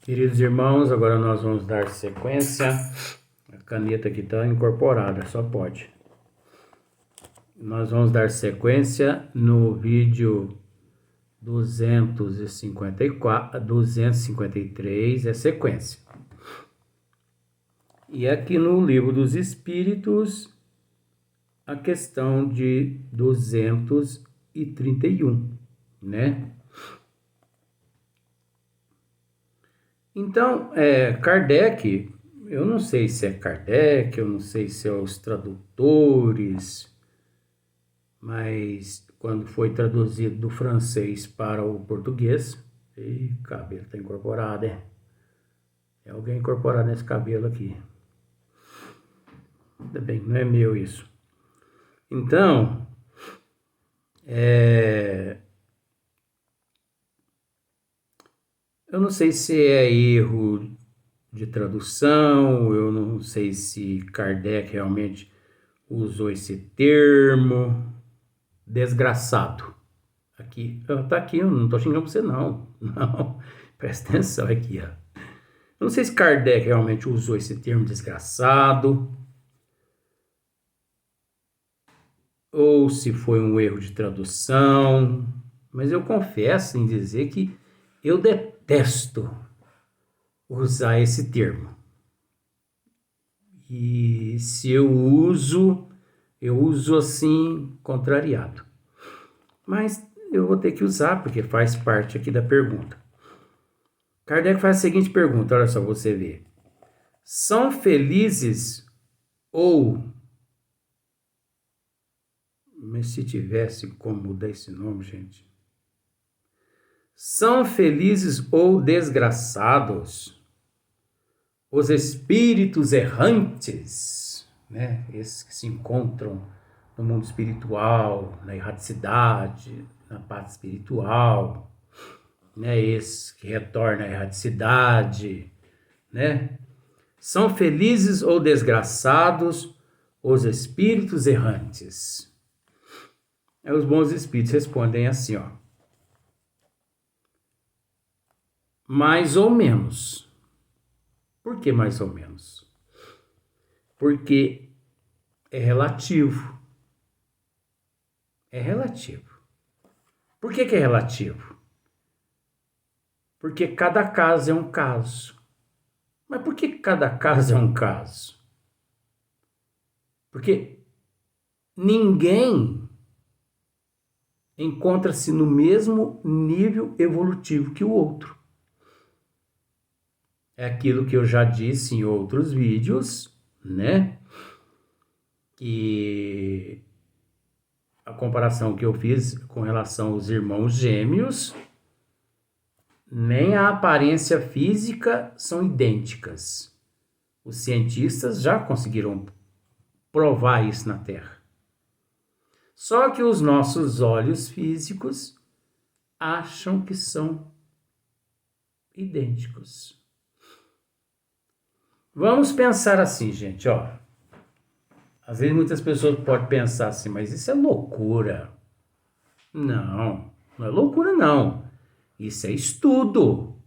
Queridos irmãos, agora nós vamos dar sequência. A caneta aqui está incorporada, só pode. Nós vamos dar sequência no vídeo 253, é sequência. E aqui no Livro dos Espíritos, a questão de 231, né? Então, Kardec, eu não sei se é Kardec, eu não sei se é os tradutores, mas quando foi traduzido do francês para o português, e cabelo está incorporado, é alguém incorporado nesse cabelo aqui. Ainda bem, não é meu isso. Então, eu não sei se é erro de tradução, eu não sei se Kardec realmente usou esse termo, desgraçado. Aqui, tá aqui, eu não tô xingando você não, não, presta atenção aqui, ó. Eu não sei se Kardec realmente usou esse termo desgraçado, ou se foi um erro de tradução, mas eu confesso em dizer que eu detesto usar esse termo. E se eu uso assim, contrariado. Mas eu vou ter que usar, porque faz parte aqui da pergunta. Kardec faz a seguinte pergunta, olha só, você vê. São felizes ou... Mas se tivesse como mudar esse nome, gente. São felizes ou desgraçados os espíritos errantes, né? Esses que se encontram no mundo espiritual, na erraticidade, na parte espiritual, né? Esses que retornam à erraticidade, né? São felizes ou desgraçados os espíritos errantes? Os bons espíritos respondem assim, ó. Mais ou menos. Por que mais ou menos? Porque é relativo. É relativo. Por que é relativo? Porque cada caso é um caso. Mas por que cada caso é um caso? Porque ninguém encontra-se no mesmo nível evolutivo que o outro. É aquilo que eu já disse em outros vídeos, né? Que a comparação que eu fiz com relação aos irmãos gêmeos, nem a aparência física são idênticas. Os cientistas já conseguiram provar isso na Terra. Só que os nossos olhos físicos acham que são idênticos. Vamos pensar assim, gente, ó. Às vezes muitas pessoas podem pensar assim, mas isso é loucura. Não, não é loucura não. Isso é estudo.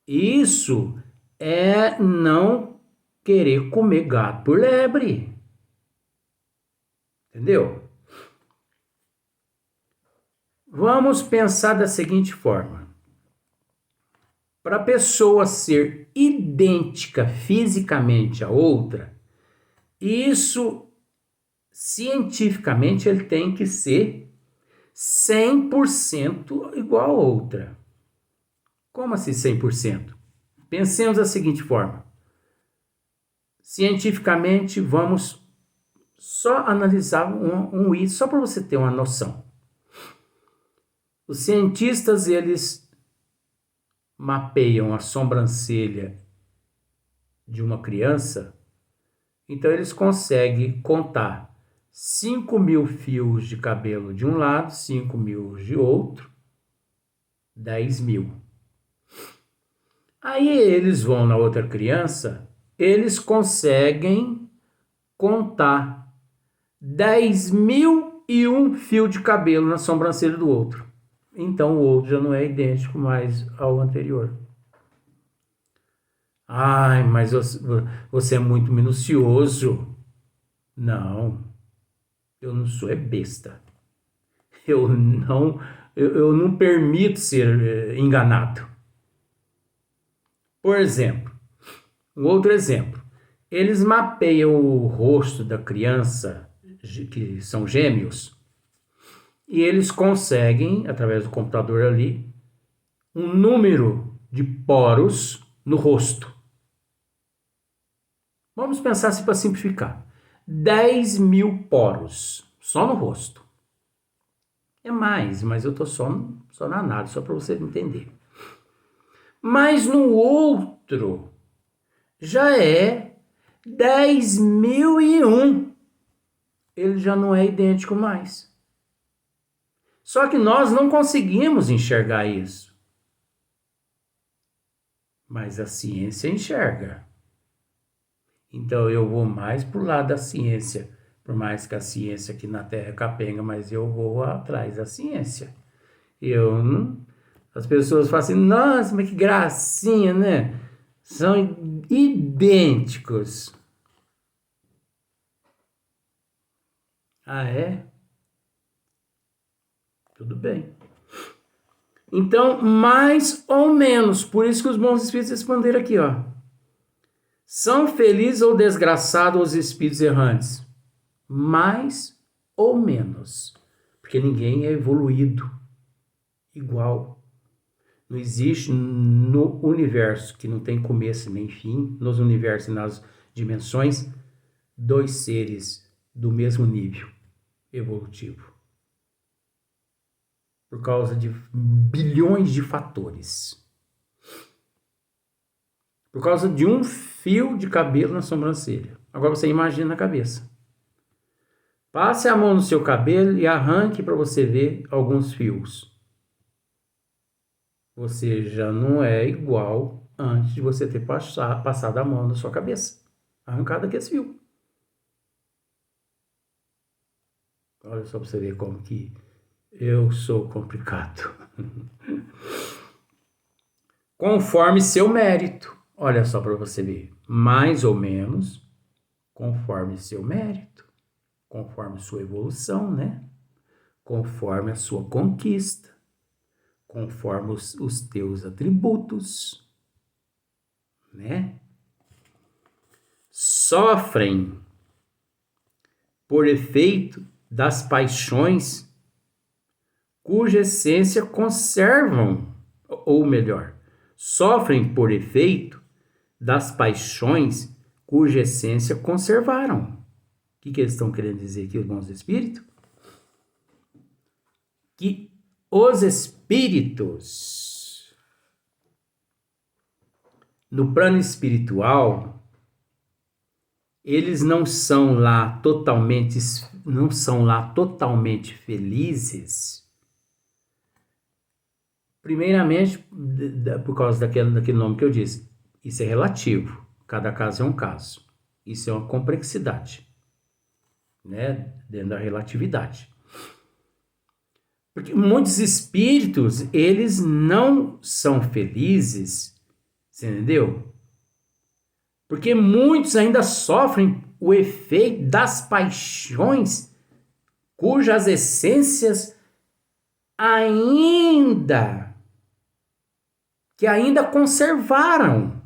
Isso é não querer comer gato por lebre. Entendeu? Vamos pensar da seguinte forma. Para a pessoa ser idêntica fisicamente a outra, isso cientificamente ele tem que ser 100% igual a outra. Como assim 100%? Pensemos da seguinte forma. Cientificamente, vamos só analisar um I, só para você ter uma noção. Os cientistas, eles mapeiam a sobrancelha de uma criança, então eles conseguem contar 5.000 fios de cabelo de um lado, 5.000 de outro, 10.000. Aí eles vão na outra criança, eles conseguem contar 10.001 fio de cabelo na sobrancelha do outro. Então o outro já não é idêntico mais ao anterior. Ai, mas você é muito minucioso. Não, eu não sou besta. Eu não, eu não permito ser enganado. Por exemplo, um outro exemplo. Eles mapeiam o rosto da criança, que são gêmeos, e eles conseguem, através do computador ali, um número de poros no rosto. Vamos pensar assim para simplificar. 10 mil poros, só no rosto. É mais, mas eu estou só na análise, só para você entender. Mas no outro, já é 10.001. Ele já não é idêntico mais. Só que nós não conseguimos enxergar isso. Mas a ciência enxerga. Então eu vou mais pro lado da ciência. Por mais que a ciência aqui na Terra é capenga, mas eu vou atrás da ciência. Eu não... As pessoas falam assim, nossa, mas que gracinha, né? São idênticos. Ah, é? Tudo bem. Então, mais ou menos, por isso que os bons espíritos responderam aqui, ó. São felizes ou desgraçados os espíritos errantes? Mais ou menos. Porque ninguém é evoluído igual. Não existe no universo, que não tem começo nem fim, nos universos e nas dimensões, dois seres do mesmo nível evolutivo. Por causa de bilhões de fatores. Por causa de um fio de cabelo na sobrancelha. Agora você imagina a cabeça. Passe a mão no seu cabelo e arranque para você ver alguns fios. Você já não é igual antes de você ter passado a mão na sua cabeça. Arrancado aquele fio. Olha só para você ver como que eu sou complicado. Conforme seu mérito. Olha só para você ver. Mais ou menos conforme seu mérito. Conforme sua evolução, né? Conforme a sua conquista. Conforme os teus atributos. Né? Sofrem por efeito das paixões cuja essência conservam, ou melhor, sofrem por efeito das paixões cuja essência conservaram. O que eles estão querendo dizer aqui, os bons espíritos? Que os espíritos no plano espiritual, eles não são lá totalmente felizes. Primeiramente, por causa daquele nome que eu disse, isso é relativo, cada caso é um caso. Isso é uma complexidade, né? Dentro da relatividade. Porque muitos espíritos, eles não são felizes, você entendeu? Porque muitos ainda sofrem o efeito das paixões cujas essências ainda conservaram,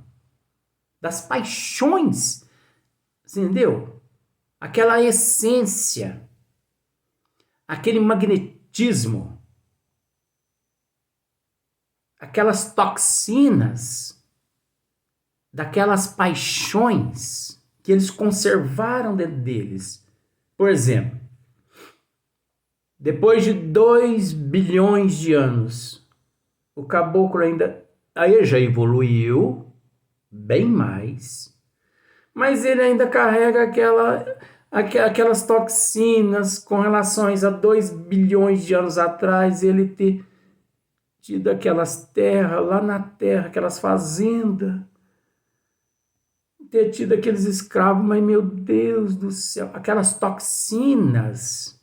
das paixões, você entendeu? Aquela essência, aquele magnetismo, aquelas toxinas, daquelas paixões que eles conservaram dentro deles. Por exemplo, depois de 2 bilhões de anos, o caboclo ainda... Aí ele já evoluiu bem mais, mas ele ainda carrega aquelas toxinas com relações a 2 bilhões de anos atrás, ele ter tido aquelas terras, lá na terra, aquelas fazendas, ter tido aqueles escravos, mas meu Deus do céu, aquelas toxinas,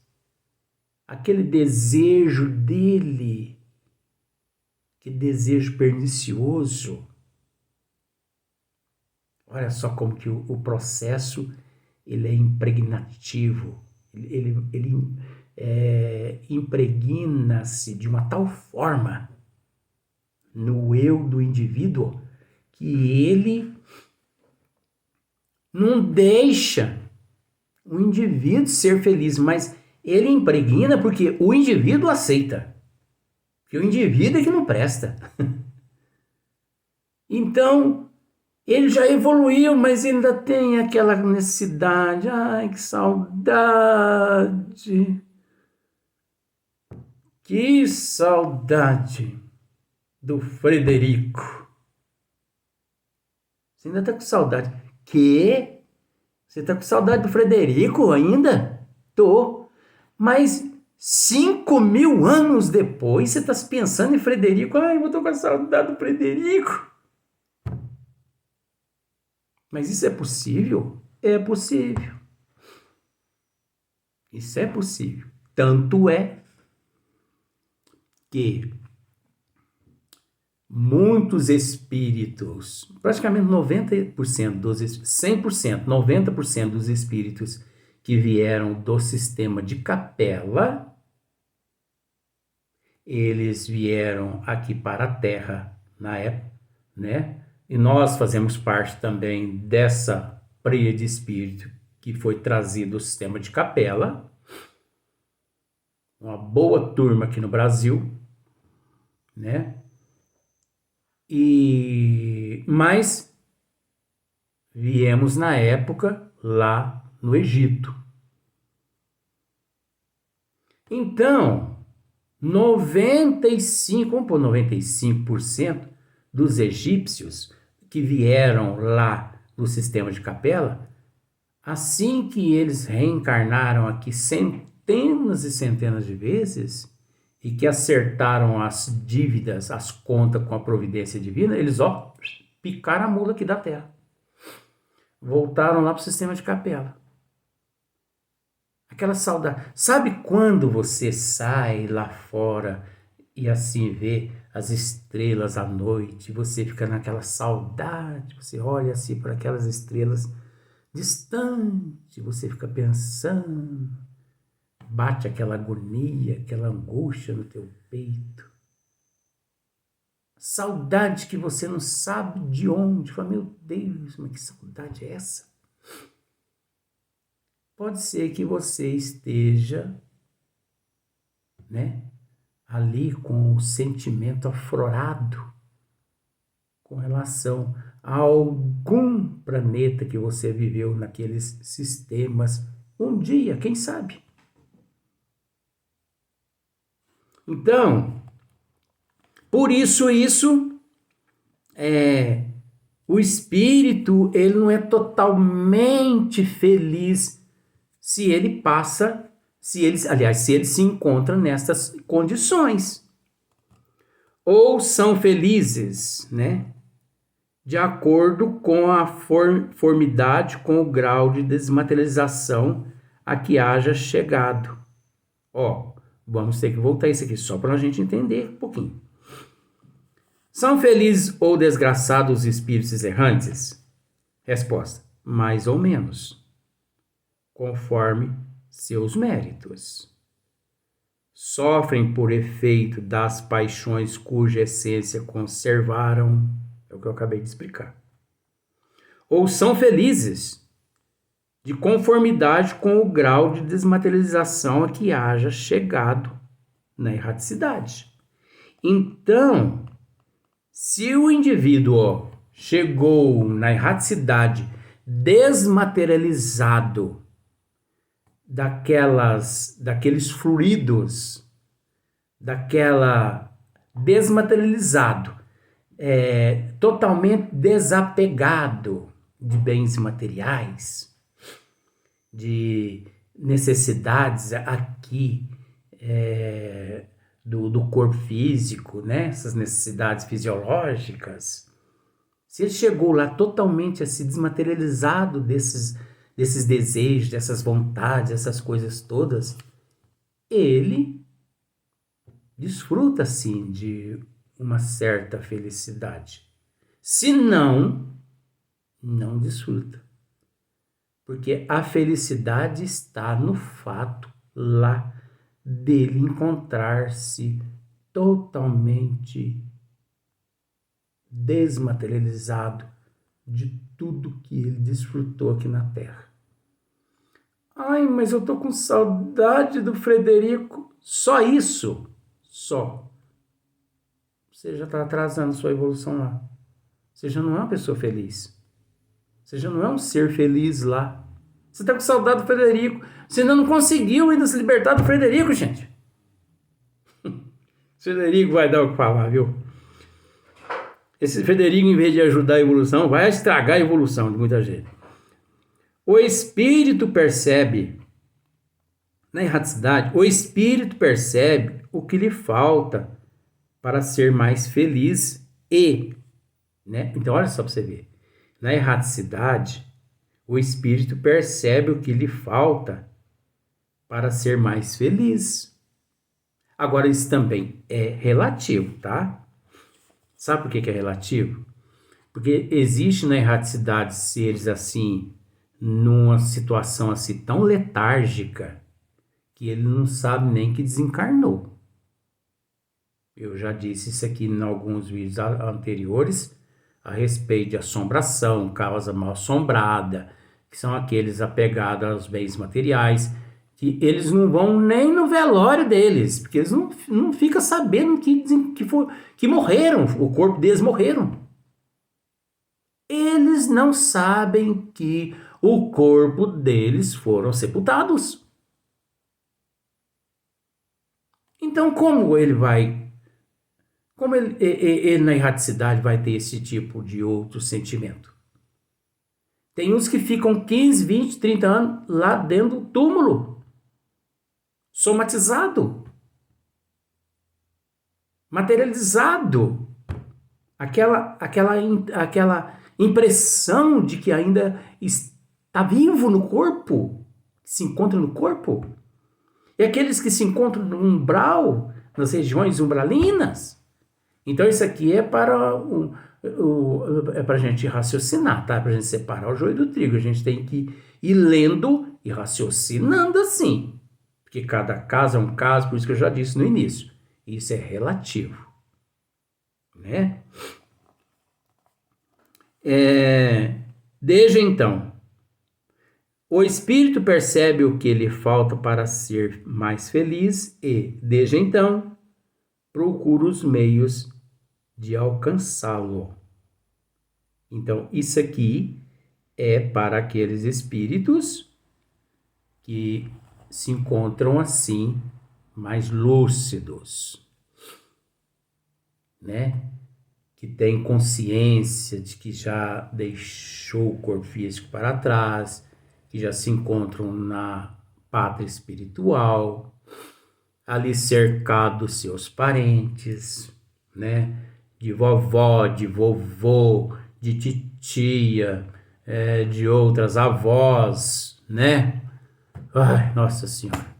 aquele desejo dele, que desejo pernicioso, Olha só como que o processo ele é impregnativo, ele impregna-se de uma tal forma no eu do indivíduo que ele não deixa o indivíduo ser feliz, mas ele impregna porque o indivíduo aceita. Que o indivíduo é que não presta. Então, ele já evoluiu, mas ainda tem aquela necessidade. Ai, que saudade. Que saudade do Frederico. Você ainda tá com saudade. Que? Você tá com saudade do Frederico ainda? Tô. Mas 5.000 anos depois, você tá pensando em Frederico. Ai, eu tô com saudade do Frederico. Mas isso é possível? É possível. Isso é possível. Tanto é que muitos espíritos, praticamente 90% dos 100%, 90% dos espíritos que vieram do sistema de Capela, eles vieram aqui para a Terra na época, né? E nós fazemos parte também dessa preia de espírito que foi trazido do sistema de Capela, uma boa turma aqui no Brasil, né? Mas viemos na época lá no Egito. Então, 95% dos egípcios que vieram lá no sistema de Capela, assim que eles reencarnaram aqui centenas e centenas de vezes e que acertaram as dívidas, as contas com a providência divina, eles picaram a mula aqui da Terra. Voltaram lá para o sistema de Capela. Aquela saudade. Sabe quando você sai lá fora e assim vê as estrelas à noite, você fica naquela saudade, você olha assim para aquelas estrelas distante, você fica pensando, bate aquela agonia, aquela angústia no teu peito. Saudade que você não sabe de onde. Fala, meu Deus, mas que saudade é essa? Pode ser que você esteja, né, ali com o sentimento aflorado com relação a algum planeta que você viveu naqueles sistemas um dia, quem sabe? Então, por isso o espírito, ele não é totalmente feliz se ele passa, se ele se encontra nessas condições. Ou são felizes, né? De acordo com a formidade, com o grau de desmaterialização a que haja chegado. Vamos ter que voltar isso aqui só para a gente entender um pouquinho. São felizes ou desgraçados os espíritos errantes? Resposta: mais ou menos, conforme seus méritos. Sofrem por efeito das paixões cuja essência conservaram, é o que eu acabei de explicar. Ou são felizes de conformidade com o grau de desmaterialização a que haja chegado na erraticidade. Então, se o indivíduo chegou na erraticidade desmaterializado daqueles fluidos, desmaterializado, totalmente desapegado de bens materiais, de necessidades aqui do corpo físico, né? Essas necessidades fisiológicas. Se ele chegou lá totalmente assim, desmaterializado desses desejos, dessas vontades, essas coisas todas, ele desfruta sim de uma certa felicidade. Se não, não desfruta. Porque a felicidade está no fato lá dele encontrar-se totalmente desmaterializado de tudo que ele desfrutou aqui na Terra. Ai, mas eu tô com saudade do Frederico. Só isso. Só. Você já está atrasando sua evolução lá. Você já não é uma pessoa feliz. Você já não é um ser feliz lá. Você está com saudade do Frederico. Você ainda não conseguiu ainda se libertar do Frederico, gente. O Frederico vai dar o que falar, viu? Esse Frederico, em vez de ajudar a evolução, vai estragar a evolução de muita gente. O espírito percebe, na erraticidade, o espírito percebe o que lhe falta para ser mais feliz e, né? Então, olha só para você ver. Na erraticidade, o espírito percebe o que lhe falta para ser mais feliz. Agora, isso também é relativo, tá? Sabe por que é relativo? Porque existe na erraticidade seres assim, numa situação assim tão letárgica, que ele não sabe nem que desencarnou. Eu já disse isso aqui em alguns vídeos anteriores, a respeito de assombração, causa mal assombrada, que são aqueles apegados aos bens materiais, que eles não vão nem no velório deles, porque eles não ficam sabendo que morreram, o corpo deles morreram. Eles não sabem que o corpo deles foram sepultados. Então, como ele na erraticidade vai ter esse tipo de outro sentimento? Tem uns que ficam 15, 20, 30 anos lá dentro do túmulo, somatizado, materializado, aquela impressão de que ainda está vivo no corpo, se encontra no corpo. E aqueles que se encontram no umbral, nas regiões umbralinas. Então isso aqui é para a gente raciocinar, tá? Para a gente separar o joio do trigo. A gente tem que ir lendo e raciocinando assim. Porque cada caso é um caso, por isso que eu já disse no início. Isso é relativo, né? Desde então, o espírito percebe o que lhe falta para ser mais feliz e, desde então, procura os meios de alcançá-lo. Então, isso aqui é para aqueles espíritos que se encontram assim, mais lúcidos, né? Que tem consciência de que já deixou o corpo físico para trás, que já se encontram na pátria espiritual, ali cercado dos seus parentes, né? De vovó, de vovô, de titia, de outras avós, né? Ai, Nossa Senhora,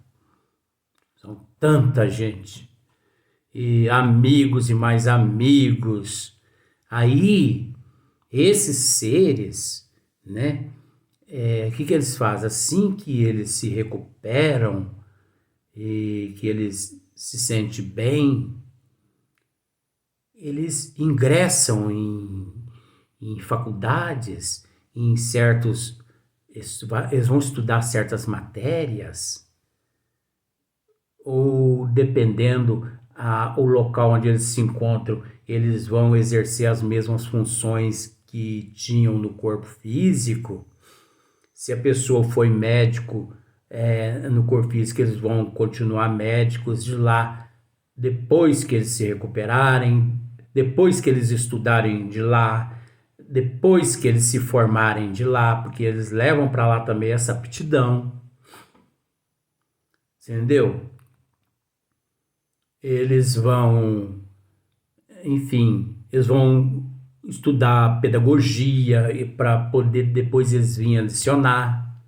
são tanta gente, e amigos e mais amigos. Aí, esses seres, né? O que eles fazem? Assim que eles se recuperam e que eles se sentem bem, eles ingressam em faculdades, em certos... Eles vão estudar certas matérias, ou dependendo o local onde eles se encontram, eles vão exercer as mesmas funções que tinham no corpo físico. Se a pessoa foi médico no corpo físico, eles vão continuar médicos de lá depois que eles se recuperarem, depois que eles estudarem de lá, depois que eles se formarem de lá, porque eles levam para lá também essa aptidão. Entendeu? Eles vão, enfim, eles vão estudar pedagogia para poder depois eles virem lecionar.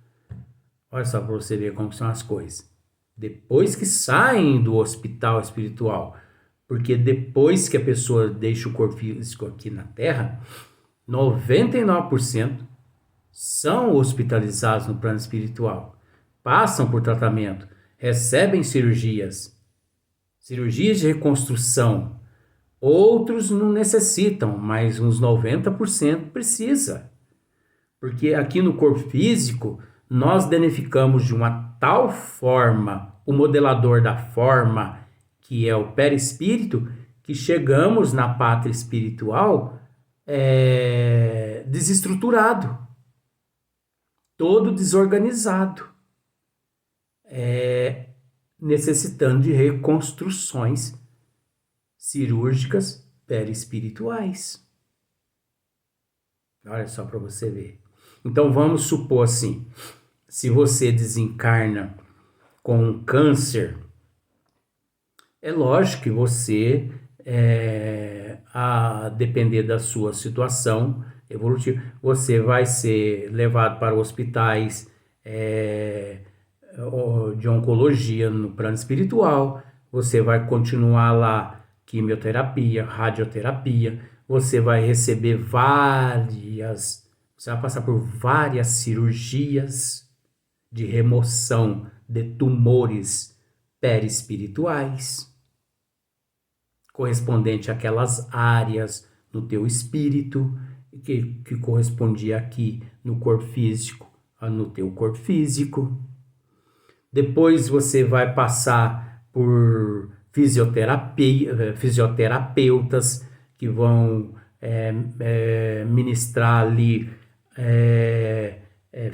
Olha só para você ver como são as coisas. Depois que saem do hospital espiritual, porque depois que a pessoa deixa o corpo físico aqui na Terra, 99% são hospitalizados no plano espiritual, passam por tratamento, recebem cirurgias de reconstrução. Outros não necessitam, mas uns 90% precisa. Porque aqui no corpo físico, nós danificamos de uma tal forma o modelador da forma, que é o perispírito, que chegamos na pátria espiritual desestruturado, todo desorganizado, necessitando de reconstruções cirúrgicas perispirituais. Olha só para você ver. Então vamos supor assim, se você desencarna com um câncer, é lógico que você, a depender da sua situação evolutiva, você vai ser levado para hospitais de oncologia no plano espiritual, você vai continuar lá quimioterapia, radioterapia, você vai receber você vai passar por várias cirurgias de remoção de tumores perispirituais, correspondente àquelas áreas no teu espírito, que correspondia aqui no corpo físico, no teu corpo físico. Depois você vai passar por fisioterapeutas que vão ministrar ali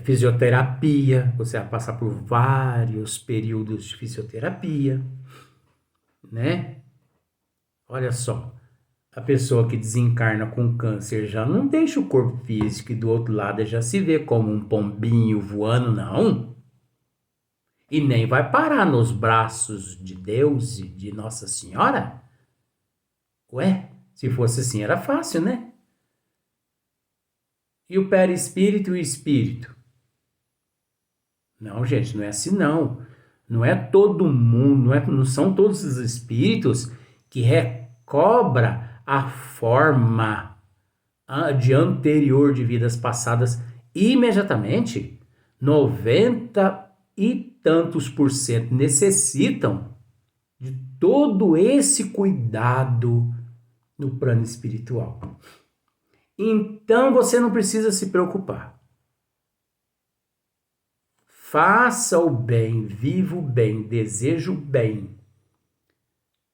fisioterapia. Você vai passar por vários períodos de fisioterapia, né? Olha só, a pessoa que desencarna com câncer já não deixa o corpo físico e do outro lado já se vê como um pombinho voando, não. E nem vai parar nos braços de Deus e de Nossa Senhora. Ué, se fosse assim era fácil, né? E o perispírito e o espírito? Não, gente, não é assim não. Não é todo mundo, não são todos os espíritos que recobra a forma de anterior de vidas passadas imediatamente. 90 e tantos por cento necessitam de todo esse cuidado no plano espiritual. Então você não precisa se preocupar. Faça o bem, viva o bem, deseja o bem.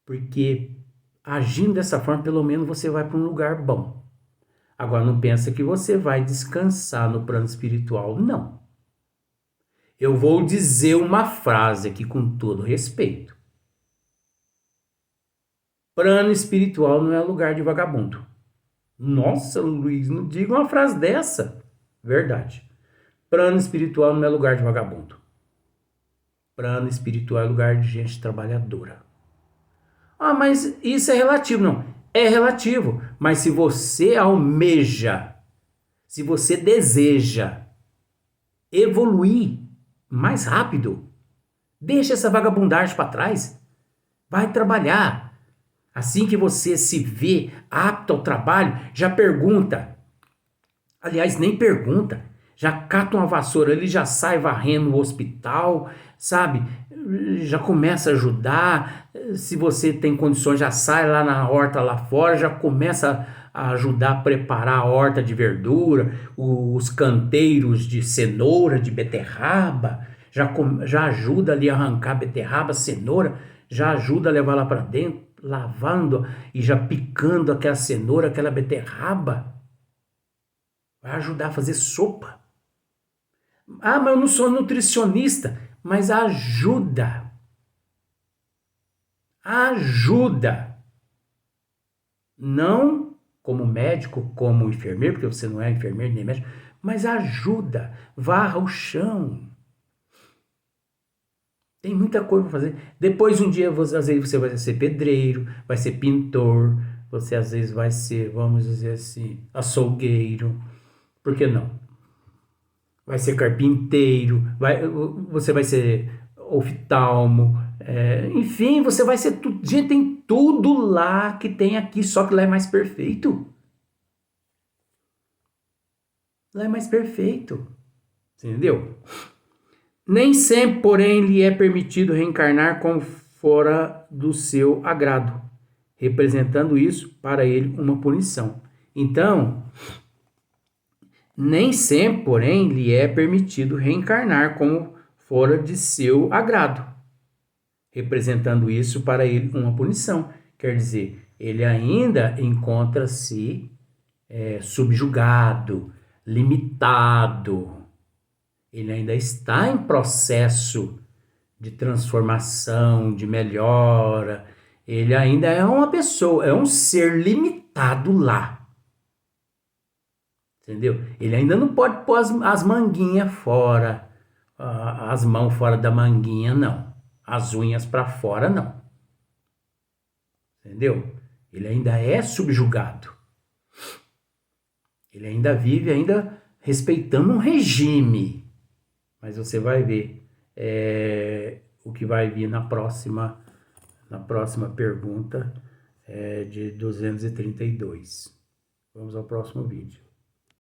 Porque agindo dessa forma, pelo menos você vai para um lugar bom. Agora não pensa que você vai descansar no plano espiritual, não. Eu vou dizer uma frase aqui com todo respeito. Plano espiritual não é lugar de vagabundo. Nossa, Luiz, não diga uma frase dessa. Verdade. Plano espiritual não é lugar de vagabundo. Plano espiritual é lugar de gente trabalhadora. Ah, mas isso é relativo. Não, é relativo. Mas se você almeja, se você deseja evoluir mais rápido, deixa essa vagabundagem para trás. Vai trabalhar. Assim que você se vê apto ao trabalho, já pergunta. Aliás, nem pergunta. Já cata uma vassoura ali, já sai varrendo o hospital, sabe? Já começa a ajudar. Se você tem condições, já sai lá na horta lá fora, já começa a ajudar a preparar a horta de verdura, os canteiros de cenoura, de beterraba. Já ajuda ali a arrancar beterraba, cenoura, já ajuda a levar lá para dentro, lavando e já picando aquela cenoura, aquela beterraba. Vai ajudar a fazer sopa. Ah, mas eu não sou nutricionista. Mas ajuda. Ajuda. Não como médico, como enfermeiro, porque você não é enfermeiro nem médico, mas ajuda. Varra o chão. Tem muita coisa para fazer. Depois um dia, às vezes você vai ser pedreiro, vai ser pintor, você às vezes vai ser, vamos dizer assim, açougueiro. Por que não? Vai ser carpinteiro, você vai ser oftalmo, enfim, você vai ser tudo. Gente, tem tudo lá que tem aqui, só que lá é mais perfeito. lá é mais perfeito. Entendeu? Nem sempre, porém, lhe é permitido reencarnar como fora do seu agrado, representando isso para ele uma punição. Então, nem sempre, porém, lhe é permitido reencarnar como fora de seu agrado, representando isso para ele uma punição. Quer dizer, ele ainda encontra-se subjugado, limitado. Ele ainda está em processo de transformação, de melhora. Ele ainda é uma pessoa, é um ser limitado lá. Entendeu? Ele ainda não pode pôr as manguinhas fora, as mãos fora da manguinha, não. As unhas para fora, não. Entendeu? Ele ainda é subjugado. Ele ainda vive ainda respeitando um regime. Mas você vai ver o que vai vir na próxima pergunta de 232. Vamos ao próximo vídeo.